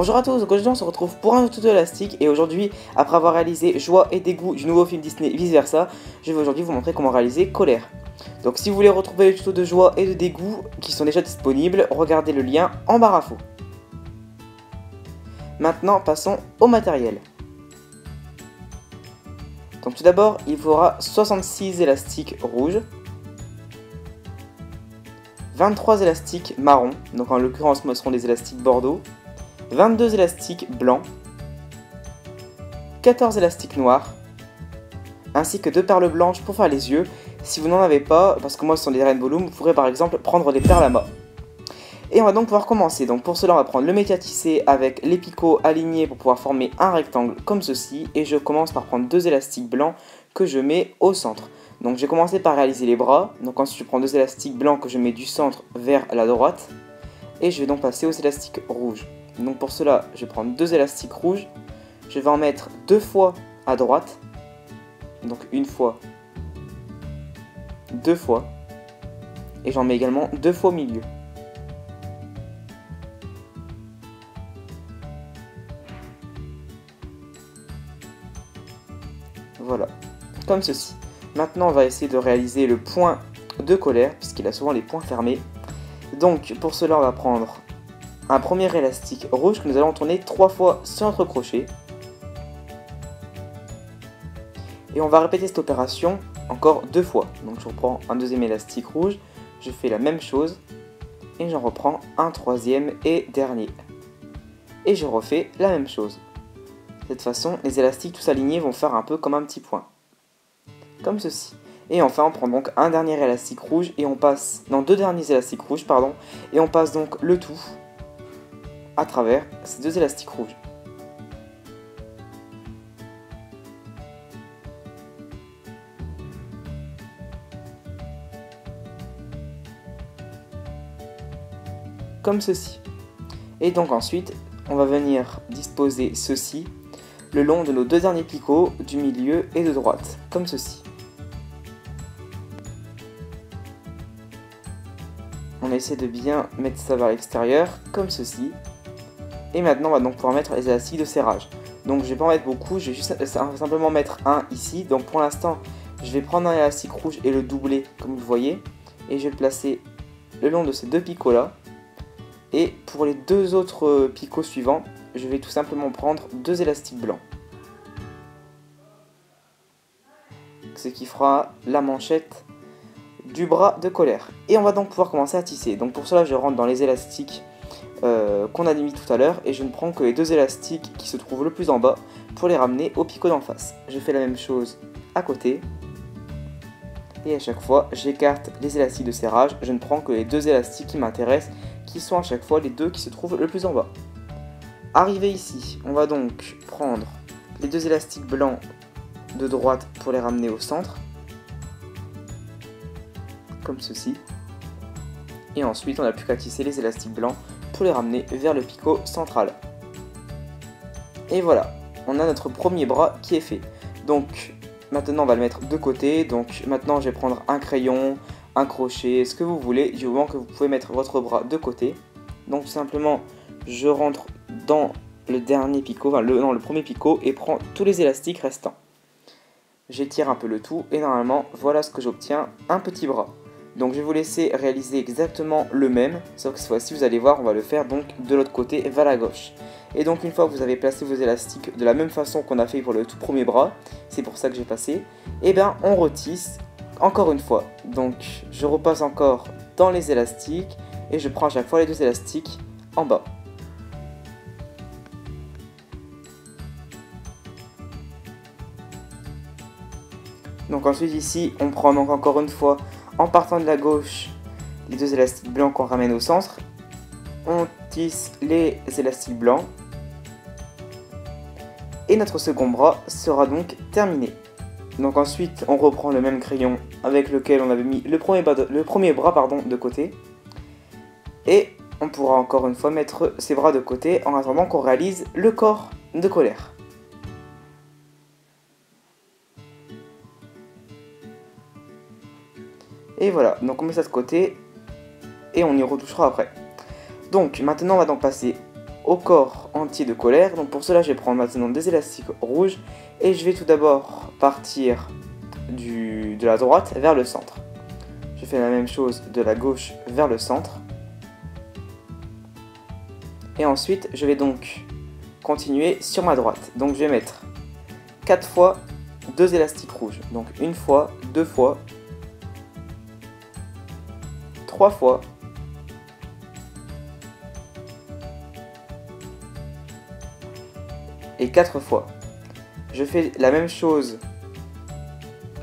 Bonjour à tous, donc aujourd'hui on se retrouve pour un tuto élastique et aujourd'hui, après avoir réalisé Joie et dégoût du nouveau film Disney Vice Versa, je vais aujourd'hui vous montrer comment réaliser Colère. Donc si vous voulez retrouver les tutos de Joie et de dégoût qui sont déjà disponibles, regardez le lien en barre infos. Maintenant passons au matériel. Donc tout d'abord, il faudra 66 élastiques rouges, 23 élastiques marrons, donc en l'occurrence ce seront des élastiques bordeaux, 22 élastiques blancs, 14 élastiques noirs, ainsi que 2 perles blanches pour faire les yeux. Si vous n'en avez pas, parce que moi ce sont des rainbow loom, vous pourrez par exemple prendre des perles à mât. Et on va donc pouvoir commencer. Donc pour cela on va prendre le métier à tisser avec les picots alignés pour pouvoir former un rectangle comme ceci. Et je commence par prendre 2 élastiques blancs que je mets au centre. Donc j'ai commencé par réaliser les bras. Donc ensuite je prends 2 élastiques blancs que je mets du centre vers la droite. Et je vais donc passer aux élastiques rouges. Donc pour cela, je vais prendre 2 élastiques rouges, je vais en mettre 2 fois à droite, donc une fois, 2 fois, et j'en mets également 2 fois au milieu. Voilà, comme ceci. Maintenant on va essayer de réaliser le point de colère, puisqu'il a souvent les points fermés. Donc pour cela on va prendre un premier élastique rouge que nous allons tourner 3 fois sur notre crochet. Et on va répéter cette opération encore 2 fois. Donc je reprends un deuxième élastique rouge, je fais la même chose, et j'en reprends un troisième et dernier. Et je refais la même chose. De cette façon, les élastiques tous alignés vont faire un peu comme un petit point. Comme ceci. Et enfin, on prend donc un dernier élastique rouge, et on passe, non, 2 derniers élastiques rouges, pardon, et on passe donc le tout à travers ces 2 élastiques rouges. Comme ceci. Et donc ensuite, on va venir disposer ceci le long de nos 2 derniers picots du milieu et de droite, comme ceci. On essaie de bien mettre ça vers l'extérieur, comme ceci. Et maintenant, on va donc pouvoir mettre les élastiques de serrage. Donc je vais pas en mettre beaucoup, je vais juste simplement mettre un ici. Donc pour l'instant, je vais prendre un élastique rouge et le doubler, comme vous voyez. Et je vais le placer le long de ces 2 picots là. Et pour les 2 autres picots suivants, je vais tout simplement prendre 2 élastiques blancs. Ce qui fera la manchette du bras de colère. Et on va donc pouvoir commencer à tisser. Donc pour cela, je rentre dans les élastiques qu'on a mis tout à l'heure. Et je ne prends que les 2 élastiques qui se trouvent le plus en bas pour les ramener au picot d'en face. Je fais la même chose à côté. Et à chaque fois, j'écarte les élastiques de serrage. Je ne prends que les 2 élastiques qui m'intéressent, qui sont à chaque fois les 2 qui se trouvent le plus en bas. Arrivé ici, on va donc prendre les 2 élastiques blancs de droite pour les ramener au centre, comme ceci. Et ensuite, on n'a plus qu'à tisser les élastiques blancs pour les ramener vers le picot central. Et voilà, on a notre premier bras qui est fait. Donc maintenant, on va le mettre de côté. Donc maintenant, je vais prendre un crayon, un crochet, ce que vous voulez, du moment que vous pouvez mettre votre bras de côté. Donc tout simplement, je rentre dans le dernier picot, enfin le premier picot, et prends tous les élastiques restants. J'étire un peu le tout, et normalement, voilà ce que j'obtiens, un petit bras. Donc je vais vous laisser réaliser exactement le même, sauf que cette fois-ci, vous allez voir, on va le faire donc de l'autre côté, vers la gauche. Et donc une fois que vous avez placé vos élastiques de la même façon qu'on a fait pour le tout premier bras, c'est pour ça que j'ai passé, et bien on retisse encore une fois. Donc je repasse encore dans les élastiques, et je prends à chaque fois les 2 élastiques en bas. Donc ensuite ici, on prend donc encore une fois, en partant de la gauche, les 2 élastiques blancs qu'on ramène au centre. On tisse les élastiques blancs. Et notre second bras sera donc terminé. Donc ensuite, on reprend le même crayon avec lequel on avait mis le premier bras de côté. Et on pourra encore une fois mettre ces bras de côté en attendant qu'on réalise le corps de colère. Et voilà, donc on met ça de côté et on y retouchera après. Donc maintenant on va donc passer au corps entier de colère. Donc pour cela, je vais prendre maintenant des élastiques rouges et je vais tout d'abord partir de la droite vers le centre. Je fais la même chose de la gauche vers le centre. Et ensuite, je vais donc continuer sur ma droite. Donc je vais mettre 4 fois 2 élastiques rouges. Donc une fois, 2 fois, 3 fois, et 4 fois. Je fais la même chose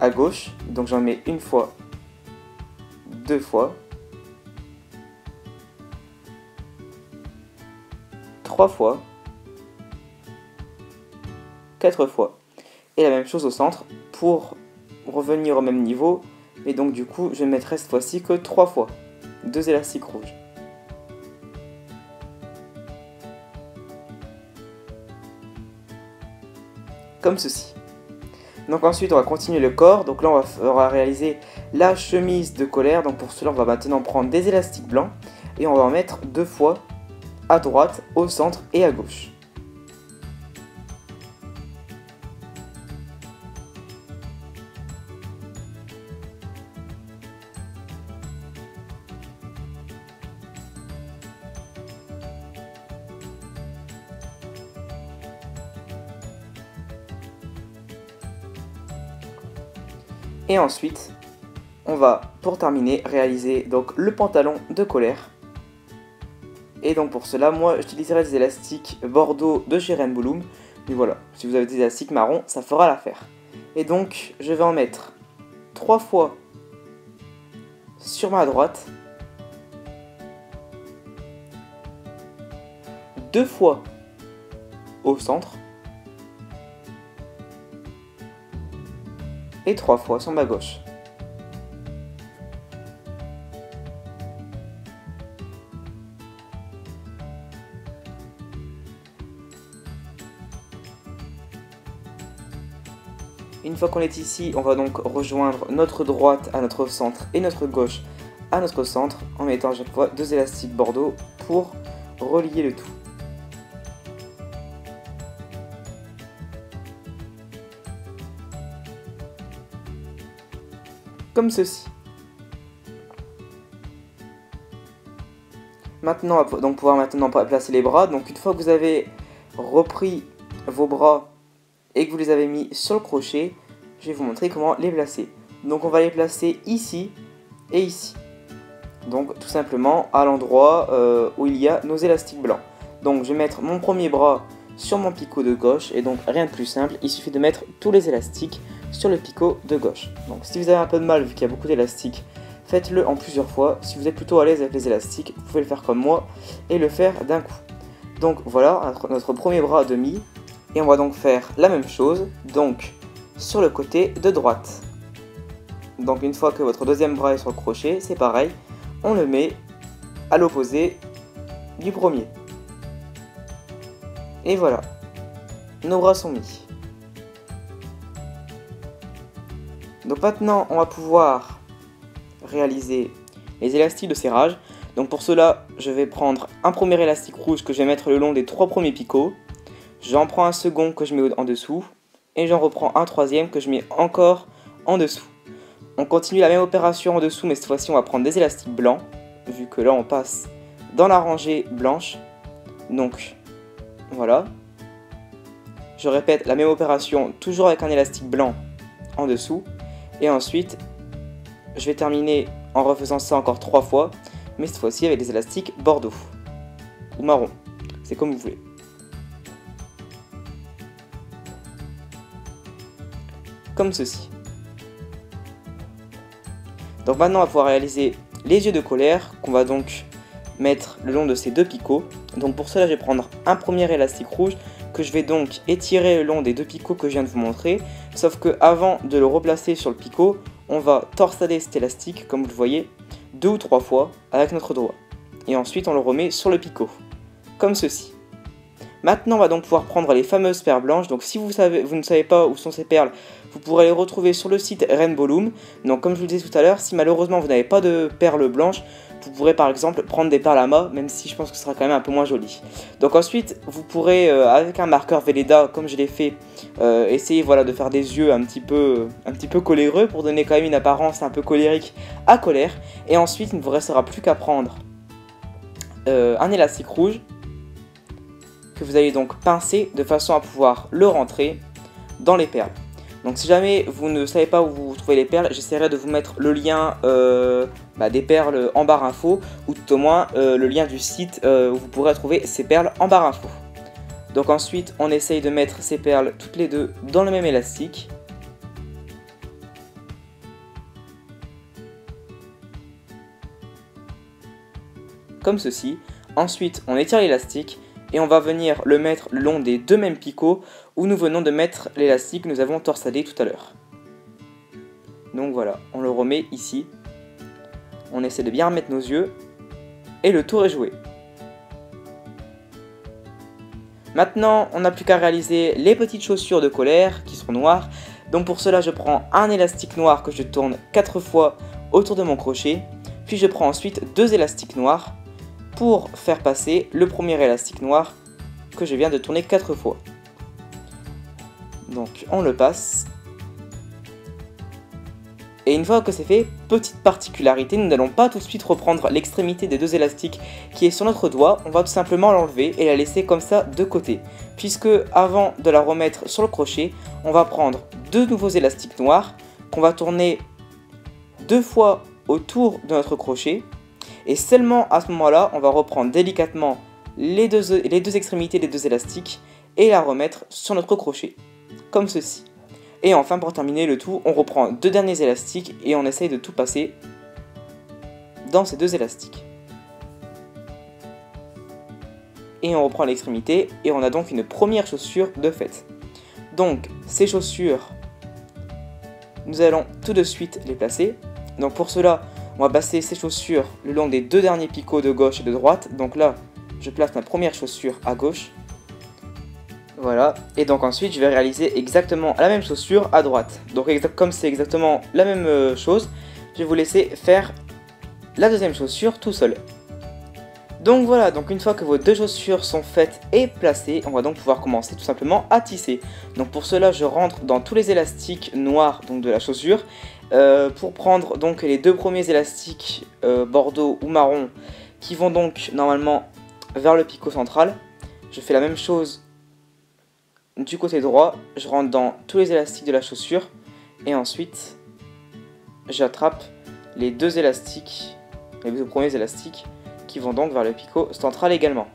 à gauche, donc j'en mets une fois, 2 fois, 3 fois, 4 fois. Et la même chose au centre pour revenir au même niveau, mais donc du coup je ne mettrai cette fois-ci que 3 fois, 2 élastiques rouges. Comme ceci. Donc ensuite on va continuer le corps, donc là on va réaliser la chemise de colère. Donc pour cela on va maintenant prendre des élastiques blancs et on va en mettre 2 fois à droite, au centre et à gauche. Et ensuite, on va, pour terminer, réaliser donc le pantalon de colère. Et donc pour cela, moi, j'utiliserai des élastiques Bordeaux de chez Rainbow Loom. Mais voilà, si vous avez des élastiques marron, ça fera l'affaire. Et donc, je vais en mettre 3 fois sur ma droite, 2 fois au centre, et 3 fois sur ma gauche. Une fois qu'on est ici, on va donc rejoindre notre droite à notre centre et notre gauche à notre centre en mettant à chaque fois 2 élastiques Bordeaux pour relier le tout. Comme ceci. Maintenant, on va donc pouvoir maintenant placer les bras. Donc une fois que vous avez repris vos bras et que vous les avez mis sur le crochet, je vais vous montrer comment les placer. Donc on va les placer ici et ici. Donc tout simplement à l'endroit où il y a nos élastiques blancs. Donc je vais mettre mon premier bras sur mon picot de gauche et donc rien de plus simple, il suffit de mettre tous les élastiques sur le picot de gauche. Donc si vous avez un peu de mal vu qu'il y a beaucoup d'élastiques, faites-le en plusieurs fois. Si vous êtes plutôt à l'aise avec les élastiques, vous pouvez le faire comme moi et le faire d'un coup. Donc voilà notre premier bras à demi et on va donc faire la même chose donc sur le côté de droite. Donc une fois que votre deuxième bras est sur le crochet, c'est pareil, on le met à l'opposé du premier. Et voilà, nos bras sont mis. Donc maintenant, on va pouvoir réaliser les élastiques de serrage. Donc pour cela, je vais prendre un premier élastique rouge que je vais mettre le long des 3 premiers picots. J'en prends un second que je mets en dessous. Et j'en reprends un troisième que je mets encore en dessous. On continue la même opération en dessous, mais cette fois-ci, on va prendre des élastiques blancs. Vu que là, on passe dans la rangée blanche. Donc, voilà. Je répète la même opération, toujours avec un élastique blanc en dessous. Et ensuite, je vais terminer en refaisant ça encore 3 fois, mais cette fois-ci avec des élastiques bordeaux ou marron, c'est comme vous voulez. Comme ceci. Donc maintenant, on va pouvoir réaliser les yeux de colère qu'on va donc mettre le long de ces 2 picots. Donc pour cela, je vais prendre un premier élastique rouge que je vais donc étirer le long des 2 picots que je viens de vous montrer. Sauf que avant de le replacer sur le picot, on va torsader cet élastique, comme vous le voyez, 2 ou 3 fois avec notre doigt. Et ensuite, on le remet sur le picot, comme ceci. Maintenant, on va donc pouvoir prendre les fameuses perles blanches. Donc si vous ne savez pas où sont ces perles, vous pourrez les retrouver sur le site Rainbow Loom. Donc comme je vous le disais tout à l'heure, si malheureusement vous n'avez pas de perles blanches, vous pourrez par exemple prendre des perles à mât, même si je pense que ce sera quand même un peu moins joli. Donc ensuite, vous pourrez, avec un marqueur Velleda, comme je l'ai fait, essayer voilà, de faire des yeux un petit peu coléreux pour donner quand même une apparence un peu colérique à colère. Et ensuite, il ne vous restera plus qu'à prendre un élastique rouge, que vous allez donc pincer de façon à pouvoir le rentrer dans les perles. Donc si jamais vous ne savez pas où vous trouvez les perles, j'essaierai de vous mettre le lien des perles en barre info, ou tout au moins le lien du site où vous pourrez trouver ces perles en barre info. Donc ensuite on essaye de mettre ces perles toutes les deux dans le même élastique. Comme ceci. Ensuite on étire l'élastique et on va venir le mettre le long des deux mêmes picots où nous venons de mettre l'élastique que nous avons torsadé tout à l'heure. Donc voilà, on le remet ici. On essaie de bien remettre nos yeux et le tour est joué. Maintenant, on n'a plus qu'à réaliser les petites chaussures de colère qui seront noires. Donc pour cela, je prends un élastique noir que je tourne 4 fois autour de mon crochet. Puis je prends ensuite 2 élastiques noirs pour faire passer le premier élastique noir que je viens de tourner 4 fois. Donc on le passe. Et une fois que c'est fait, petite particularité, nous n'allons pas tout de suite reprendre l'extrémité des 2 élastiques qui est sur notre doigt, on va tout simplement l'enlever et la laisser comme ça de côté. Puisque avant de la remettre sur le crochet, on va prendre 2 nouveaux élastiques noirs qu'on va tourner 2 fois autour de notre crochet. Et seulement à ce moment-là, on va reprendre délicatement les deux extrémités des 2 élastiques et la remettre sur notre crochet, comme ceci. Et enfin, pour terminer le tout, on reprend 2 derniers élastiques et on essaye de tout passer dans ces 2 élastiques. Et on reprend l'extrémité et on a donc une première chaussure de fait. Donc ces chaussures, nous allons tout de suite les placer. Donc pour cela, on va passer ces chaussures le long des 2 derniers picots de gauche et de droite. Donc là, je place ma première chaussure à gauche. Voilà, et donc ensuite je vais réaliser exactement la même chaussure à droite. Donc comme c'est exactement la même chose, je vais vous laisser faire la deuxième chaussure tout seul. Donc voilà, donc une fois que vos 2 chaussures sont faites et placées, on va donc pouvoir commencer tout simplement à tisser. Donc pour cela, je rentre dans tous les élastiques noirs donc de la chaussure. Pour prendre donc les 2 premiers élastiques bordeaux ou marron qui vont donc normalement vers le picot central, je fais la même chose du côté droit, je rentre dans tous les élastiques de la chaussure et ensuite j'attrape les 2 élastiques, les 2 premiers élastiques qui vont donc vers le picot central également.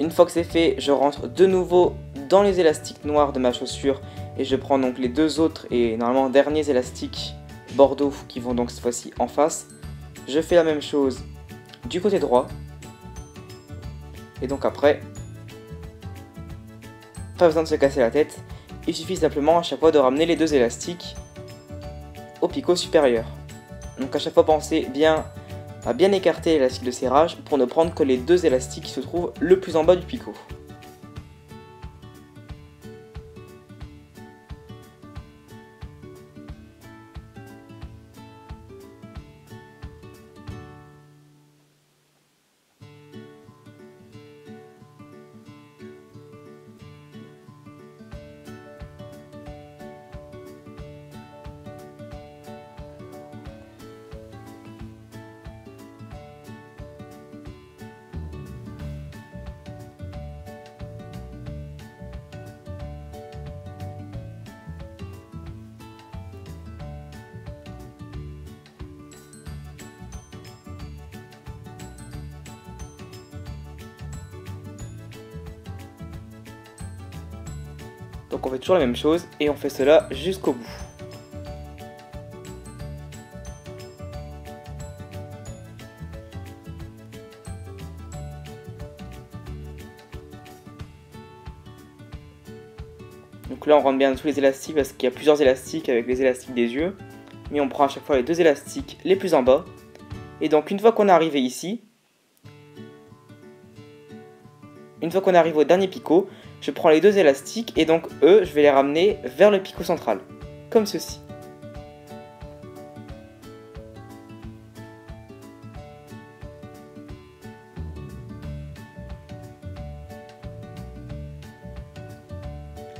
Une fois que c'est fait, je rentre de nouveau dans les élastiques noirs de ma chaussure et je prends donc les 2 autres et normalement derniers élastiques bordeaux qui vont donc cette fois-ci en face. Je fais la même chose du côté droit. Et donc après, pas besoin de se casser la tête, il suffit simplement à chaque fois de ramener les 2 élastiques au picot supérieur. Donc à chaque fois pensez bien à bien écarter l'élastique de serrage pour ne prendre que les 2 élastiques qui se trouvent le plus en bas du picot. Donc on fait toujours la même chose et on fait cela jusqu'au bout. Donc là on rentre bien dans tous les élastiques parce qu'il y a plusieurs élastiques avec les élastiques des yeux. Mais on prend à chaque fois les 2 élastiques les plus en bas Et donc une fois qu'on est arrivé ici, une fois qu'on arrive au dernier picot, je prends les deux élastiques et donc eux, je vais les ramener vers le picot central, comme ceci.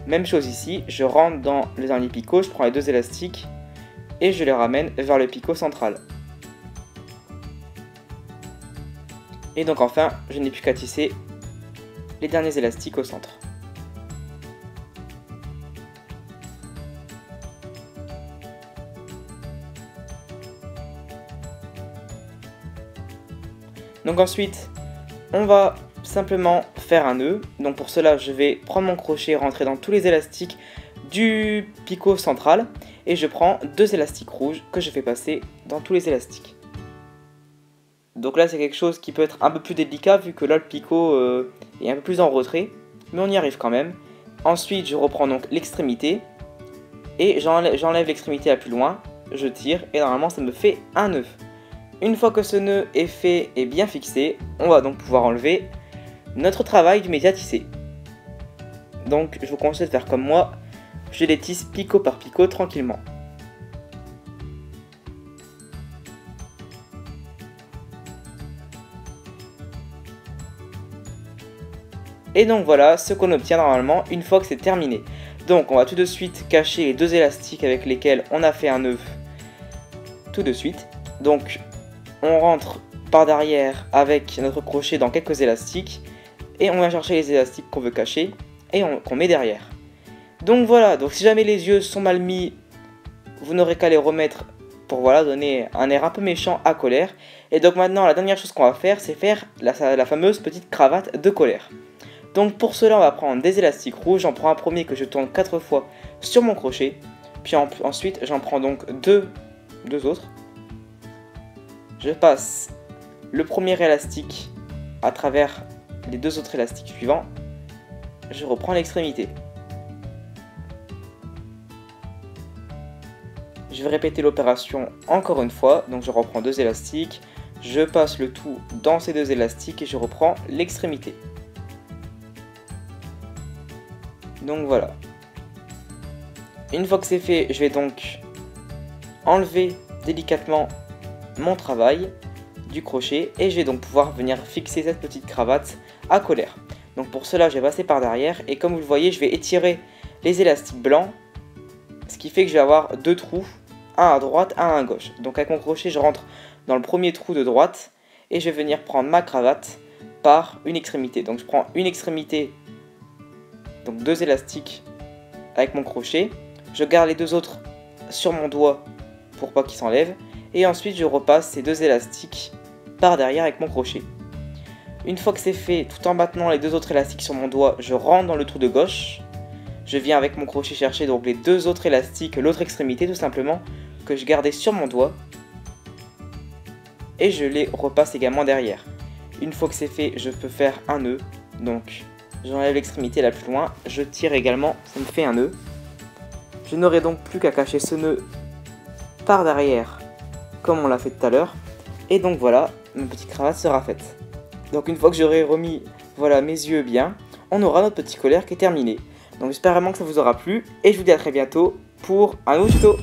Même chose ici, je rentre dans le dernier picot, je prends les deux élastiques et je les ramène vers le picot central. Et donc enfin, je n'ai plus qu'à tisser les derniers élastiques au centre. Donc ensuite, on va simplement faire un nœud. Donc pour cela, je vais prendre mon crochet, rentrer dans tous les élastiques du picot central et je prends deux élastiques rouges que je fais passer dans tous les élastiques. Donc là, c'est quelque chose qui peut être un peu plus délicat vu que là, le picot est un peu plus en retrait, mais on y arrive quand même. Ensuite, je reprends donc l'extrémité et j'enlève l'extrémité la plus loin, je tire et normalement, ça me fait un nœud. Une fois que ce nœud est fait et bien fixé, on va donc pouvoir enlever notre travail du média tissé. Donc je vous conseille de faire comme moi, je les tisse picot par picot tranquillement. Et donc voilà ce qu'on obtient normalement une fois que c'est terminé. Donc on va tout de suite cacher les deux élastiques avec lesquels on a fait un nœud tout de suite. Donc on rentre par derrière avec notre crochet dans quelques élastiques et on va chercher les élastiques qu'on veut cacher et qu'on met derrière. Donc voilà, donc si jamais les yeux sont mal mis, vous n'aurez qu'à les remettre pour voilà, donner un air un peu méchant à Colère. Et donc maintenant la dernière chose qu'on va faire, c'est faire la fameuse petite cravate de Colère. Donc pour cela on va prendre des élastiques rouges, j'en prends un premier que je tourne 4 fois sur mon crochet, puis ensuite j'en prends donc deux autres. Je passe le premier élastique à travers les deux autres élastiques suivants. Je reprends l'extrémité. Je vais répéter l'opération encore une fois. Donc je reprends deux élastiques. Je passe le tout dans ces deux élastiques et je reprends l'extrémité. Donc voilà. Une fois que c'est fait, je vais donc enlever délicatement mon travail du crochet et je vais donc pouvoir venir fixer cette petite cravate à Colère. Donc pour cela je vais passer par derrière et comme vous le voyez je vais étirer les élastiques blancs, ce qui fait que je vais avoir deux trous, un à droite, un à gauche. Donc avec mon crochet je rentre dans le premier trou de droite et je vais venir prendre ma cravate par une extrémité. Donc je prends une extrémité, donc deux élastiques avec mon crochet, je garde les deux autres sur mon doigt pour pas qu'ils s'enlèvent et ensuite je repasse ces deux élastiques par derrière avec mon crochet. Une fois que c'est fait, tout en maintenant les deux autres élastiques sur mon doigt, je rentre dans le trou de gauche. Je viens avec mon crochet chercher donc les deux autres élastiques, l'autre extrémité tout simplement, que je gardais sur mon doigt. Et je les repasse également derrière. Une fois que c'est fait, je peux faire un nœud. Donc j'enlève l'extrémité la plus loin, je tire également, ça me fait un nœud. Je n'aurai donc plus qu'à cacher ce nœud par derrière, comme on l'a fait tout à l'heure. Et donc voilà, ma petite cravate sera faite. Donc une fois que j'aurai remis voilà, mes yeux bien, on aura notre petit colère qui est terminé. Donc j'espère vraiment que ça vous aura plu et je vous dis à très bientôt pour un nouveau tuto.